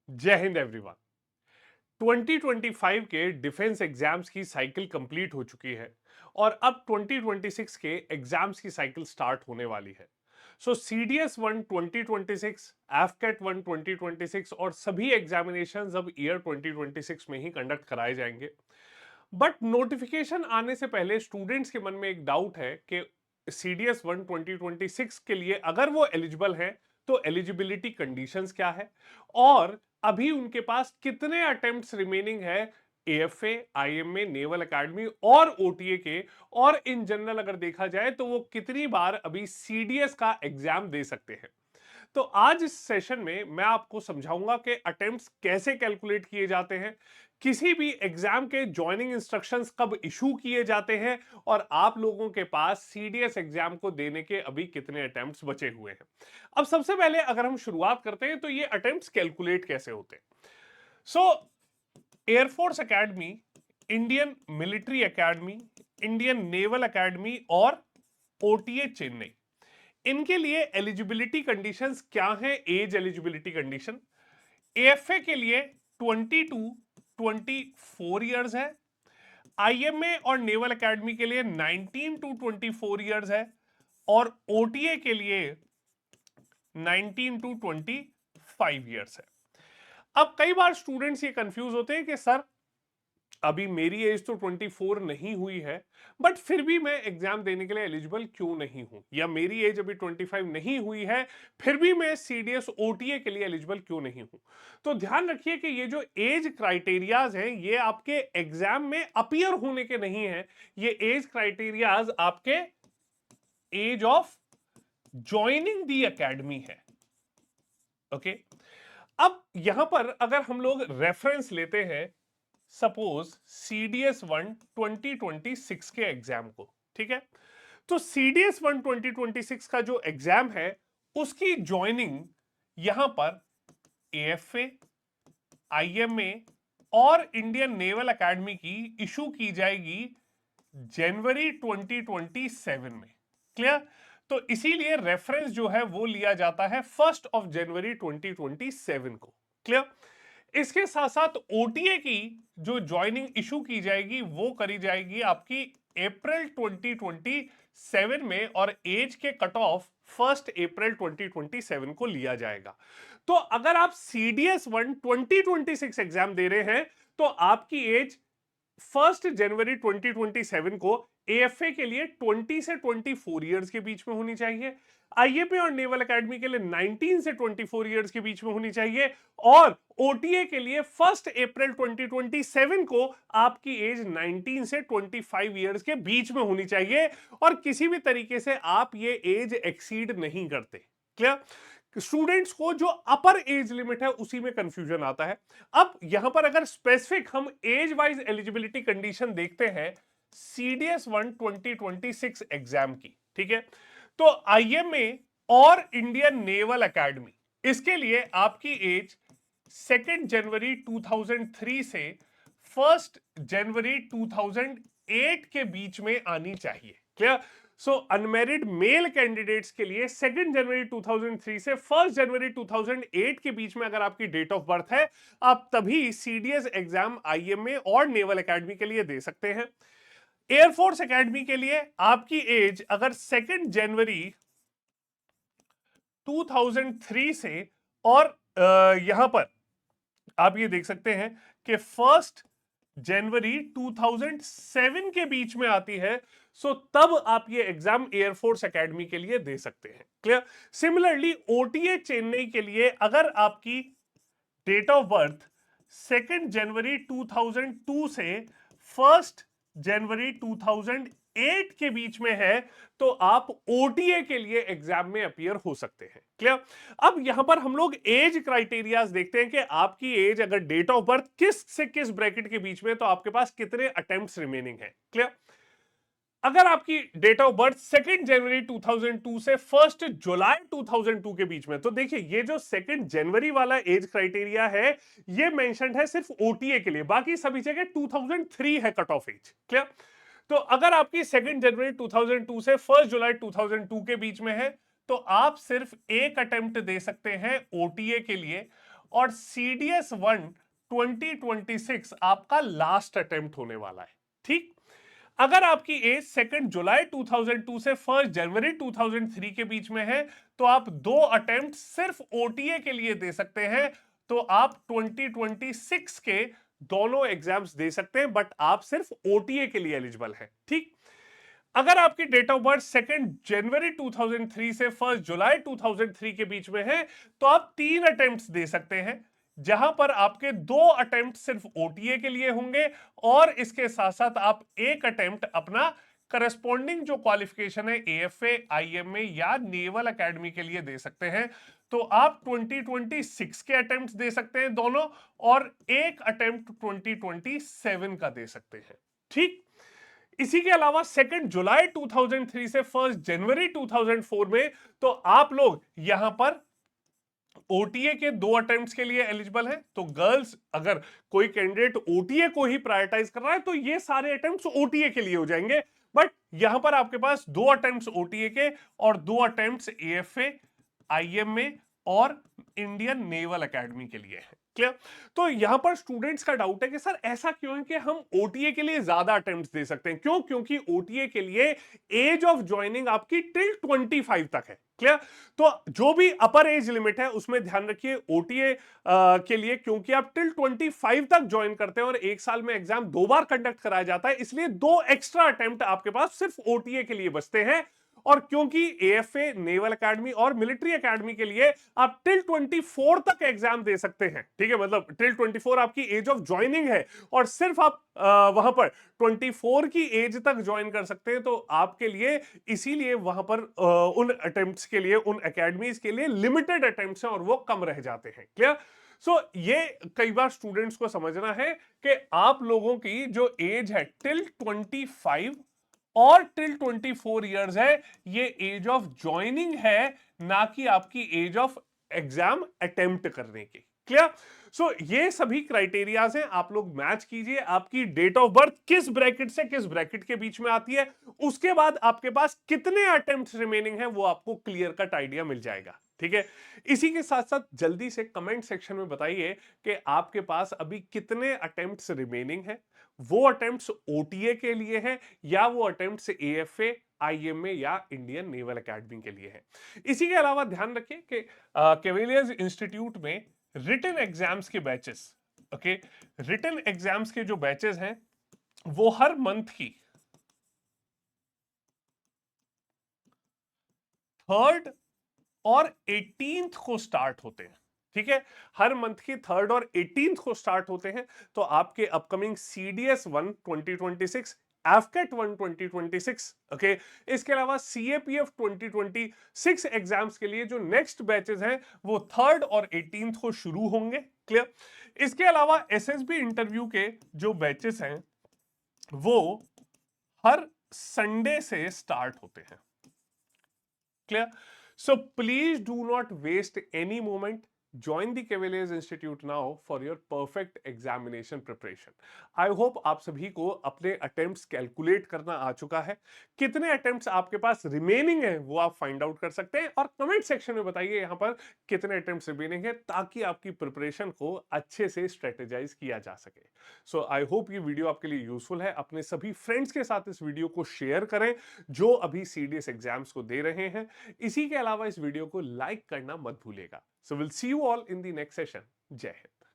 जय हिंद एवरीवन। 2025 के defence exams की साइकिल कंप्लीट हो चुकी है और अब 2026 के एग्जाम्स की साइकिल स्टार्ट होने वाली है। सो सीडीएस 1 2026, एफकेट 1 2026 और सभी एग्जामिनेशंस अब ईयर 2026 में ही कंडक्ट कराए जाएंगे। बट नोटिफिकेशन आने से पहले स्टूडेंट्स के मन में एक डाउट है कि सीडीएस 1 2026 के लिए अगर वो एलिजिबल है तो एलिजिबिलिटी कंडीशंस क्या है और अभी उनके पास कितने अटेम्प्ट्स रिमेनिंग है एएफए, आईएमए, नेवल एकेडमी और ओटीए के, और इन जनरल अगर देखा जाए तो वो कितनी बार अभी सीडीएस का एग्जाम दे सकते हैं। तो आज इस सेशन में मैं आपको समझाऊंगा कि अटेम्प्ट्स कैसे कैलकुलेट किए जाते हैं, किसी भी एग्जाम के ज्वाइनिंग इंस्ट्रक्शंस कब इशू किए जाते हैं और आप लोगों के पास सीडीएस एग्जाम को देने के अभी कितने अटेम्प्ट्स बचे हुए हैं। अब सबसे पहले अगर हम शुरुआत करते हैं तो ये अटेम्प्ट्स कैलकुलेट कैसे होते हैं। So Air Force Academy, Indian Military Academy, Indian Naval Academy और ओटीए चेन्नई, इनके लिए एलिजिबिलिटी कंडीशंस क्या है। एज एलिजिबिलिटी कंडीशन एएफए के लिए 22 टू 24 इयर्स है। आईएमए और नेवल एकेडमी के लिए 19 टू 24 इयर्स है और ओटीए के लिए 19 टू 25 इयर्स है। अब कई बार स्टूडेंट्स ये कंफ्यूज होते हैं कि सर अभी मेरी एज तो 24 नहीं हुई है, बट फिर भी मैं एग्जाम देने के लिए एलिजिबल क्यों नहीं हूं, या मेरी एज अभी 25 नहीं हुई है फिर भी मैं सीडीएस ओटीए के लिए एलिजिबल क्यों नहीं हूं। तो ध्यान रखिए कि ये जो एज क्राइटेरियाज हैं ये आपके एग्जाम में अपीयर होने के नहीं है, ये एज क्राइटेरियाज आपके age of joining the academy है। ओके, अब यहां पर अगर हम लोग रेफरेंस लेते हैं सपोज सीडीएस 1 2026 के एग्जाम को, ठीक है, तो सीडीएस 1 2026 का जो एग्जाम है उसकी ज्वाइनिंग यहां पर एएफए, आईएमए और इंडियन नेवल एकेडमी की इशू की जाएगी जनवरी 2027 में। क्लियर? तो इसीलिए रेफरेंस जो है वो लिया जाता है 1 जनवरी 2027 को। क्लियर? इसके साथ साथ ओटीए की जो ज्वाइनिंग इशू की जाएगी वो करी जाएगी आपकी अप्रैल 2027 में और एज के कट ऑफ 1 अप्रैल 2027 को लिया जाएगा। तो अगर आप सीडीएस 1 2026 एग्जाम दे रहे हैं तो आपकी एज 1 जनवरी 2027 को एएफए के लिए 20 से 24 इयर्स के बीच में होनी चाहिए, आईएपी और नेवल एकेडमी के लिए 19 से 24 इयर्स के बीच में होनी चाहिए और ओटीए के लिए 1 अप्रैल 2027 को आपकी एज 19 से 25 इयर्स के बीच में होनी चाहिए और किसी भी तरीके से आप ये एज एक्सीड नहीं करते। क्लियर? स्टूडेंट्स को जो अपर एज लिमिट है उसी में कंफ्यूजन आता है। अब यहां पर अगर स्पेसिफिक हम एज वाइज एलिजिबिलिटी कंडीशन देखते हैं सीडीएस 1 2026 एग्जाम की, ठीक है, तो आईएमए और इंडियन नेवल एकेडमी, इसके लिए आपकी एज 2 जनवरी 2003 से 1 जनवरी 2008 के बीच में आनी चाहिए। क्लियर? सो अनमेरिड मेल कैंडिडेट्स के लिए 2 जनवरी 2003 से 1 जनवरी 2008 के बीच में अगर आपकी डेट ऑफ बर्थ है आप तभी सीडीएस एग्जाम आईएमए और नेवल एकेडमी के लिए दे सकते हैं। एयरफोर्स एकेडमी के लिए आपकी एज अगर 2 जनवरी 2003 से और यहां पर आप ये देख सकते हैं कि 1 जनवरी 2007 के बीच में आती है, सो तब आप ये एग्जाम एयरफोर्स एकेडमी के लिए दे सकते हैं। क्लियर? सिमिलरली ओटीए चेन्नई के लिए अगर आपकी डेट ऑफ बर्थ 2 जनवरी 2002 से 1 जनवरी 2008 के बीच में है तो आप ओटीए के लिए एग्जाम में अपीयर हो सकते हैं। क्लियर? अब यहां पर हम लोग एज क्राइटेरियाज देखते हैं कि आपकी एज अगर डेट ऑफ बर्थ किस से किस ब्रैकेट के बीच में तो आपके पास कितने अटेम्प्ट्स रिमेनिंग है। क्लियर? अगर आपकी डेट ऑफ बर्थ 2 जनवरी 2002 से 1 जुलाई 2002 के बीच में, तो देखिए ये जो 2 जनवरी वाला एज क्राइटेरिया है ये मेंशन्ड है सिर्फ ओटीए के लिए, बाकी सभी जगह 2003 है कट ऑफ एज। क्लियर? तो अगर आपकी 2 जनवरी 2002 से 1 जुलाई 2002 के बीच में है तो आप सिर्फ एक अटेम्प्ट दे सकते हैं ओटीए के लिए और CDS 1 2026 आपका लास्ट अटेम्प्ट होने वाला है। ठीक, अगर आपकी एज 2 जुलाई 2002 से 1 जनवरी 2003 के बीच में है तो आप 2 अटेम्प्ट सिर्फ ओटीए के लिए दे सकते हैं, तो आप 2026 के दोनों एग्जाम्स दे सकते हैं, बट आप सिर्फ ओटीए के लिए एलिजिबल हैं। ठीक, अगर आपकी डेट ऑफ बर्थ 2 जनवरी 2003 से 1 जुलाई 2003 के बीच में है तो आप 3 अटेम्प्ट्स दे सकते हैं, जहां पर आपके 2 अटेम्प्ट सिर्फ ओटीए के लिए होंगे और इसके साथ साथ आप एक अटेम्प्ट अपना करस्पॉन्डिंग जो क्वालिफिकेशन है एएफए, आईएमए या नेवल एकेडमी के लिए दे सकते हैं। तो आप 2026 के अटेम्प्ट दे सकते हैं दोनों, और एक अटेम्प्ट 2027 का दे सकते हैं। ठीक, इसी के अलावा 2 जुलाई 2003 से 1 जनवरी 2004 में तो आप लोग यहां पर ओटीए के 2 अटेम्प्ट्स के लिए एलिजिबल हैं। तो गर्ल्स, अगर कोई कैंडिडेट ओटीए को ही प्रायोरिटाइज कर रहा है तो ये सारे अटेम्प्ट्स ओटीए के लिए हो जाएंगे, बट यहां पर आपके पास 2 अटेम्प्ट्स ओटीए के और 2 अटेम्प्ट्स एएफए, आईएमए और इंडियन नेवल एकेडमी के लिए है। क्लियर? तो यहां पर स्टूडेंट्स का डाउट है कि सर ऐसा क्यों है कि हम ओटीए के लिए ज्यादा अटेम्प्ट्स दे सकते हैं? क्यों? क्योंकि ओटीए के लिए एज ऑफ ज्वाइनिंग आपकी टिल 25 तक है। क्लियर? तो जो भी अपर एज लिमिट है उसमें ध्यान रखिए ओटीए के लिए, क्योंकि आप टिल 25 तक ज्वाइन करते हैं और एक साल में एग्जाम 2 बार कंडक्ट कराया जाता है, इसलिए 2 एक्स्ट्रा अटेम्प्ट आपके पास सिर्फ ओटीए के लिए बचते हैं। और क्योंकि एएफए, नेवल एकेडमी और मिलिट्री एकेडमी के लिए आप टिल 24 तक एग्जाम दे सकते हैं। ठीक है, मतलब टिल 24 आपकी एज ऑफ ज्वाइनिंग है और सिर्फ आप वहां पर 24 की एज तक ज्वाइन कर सकते हैं, तो आपके लिए इसीलिए वहां पर उन अटेम्प्ट्स के लिए, उन एकेडमीज के लिए लिमिटेड अटेम्प्ट्स हैं और वो कम रह जाते हैं। क्लियर? सो ये कई बार स्टूडेंट्स को समझना है कि आप लोगों की जो एज है टिल 25 और टिल 24 इयर्स है, ये एज ऑफ ज्वाइनिंग है, ना कि आपकी एज ऑफ एग्जाम अटेम्प्ट करने की। क्लियर? सो ये सभी क्राइटेरियाज हैं, आप लोग मैच कीजिए आपकी डेट ऑफ बर्थ किस ब्रैकेट से किस ब्रैकेट के बीच में आती है, उसके बाद आपके पास कितने अटेम्प्ट्स रिमेनिंग है वो आपको क्लियर कट आइडिया मिल जाएगा। ठीक है, इसी के साथ साथ जल्दी से कमेंट सेक्शन में बताइए कि आपके पास अभी कितने अटेम्प्ट्स रिमेनिंग है, वो अटेम्प्ट्स ओटीए के लिए हैं या वो अटेम्प्ट्स एएफए, आईएमए या इंडियन नेवल एकेडमी के लिए है। इसी के अलावा ध्यान रखिए कि कैवेलियर्स इंस्टीट्यूट में रिटन एग्जाम्स के बैचेस, ओके, रिटन एग्जाम्स के जो बैचेस हैं वो हर मंथ की 3rd और 18th को स्टार्ट होते हैं। ठीक है, हर मंथ की 3rd और 18th को स्टार्ट होते हैं। तो आपके अपकमिंग CDS 1 2026, AFCAT 1 2026, ओके, इसके अलावा CAPF 2026 एग्जाम्स के लिए जो नेक्स्ट बैचेस हैं वो 3rd और 18th को शुरू होंगे। क्लियर? इसके अलावा SSB इंटरव्यू के जो बैचेस हैं वो हर संडे से स्टार्ट होते हैं। Clear? So please do not waste any moment. Join the Cavaliers Institute now for your perfect examination preparation. I hope आप सभी को अपने अटेम्प्ट्स कैलकुलेट करना आ चुका है। कितने अटेम्प्ट्स आपके पास रिमेनिंग है वो आप फाइंड आउट कर सकते हैं और कमेंट सेक्शन में बताइए यहाँ पर कितने अटेम्प्ट्स रिमेनिंग है, ताकि आपकी प्रिपरेशन को अच्छे से स्ट्रेटेजाइज किया जा सके। सो आई होप ये वीडियो आपके लिए यूजफुल है। अपने सभी फ्रेंड्स के साथ इस वीडियो को शेयर करें जो अभी CDS एग्जाम्स को दे रहे हैं। इसी के अलावा इस वीडियो को लाइक करना मत भूलिएगा। So will see you all in the next session. जय हिंद।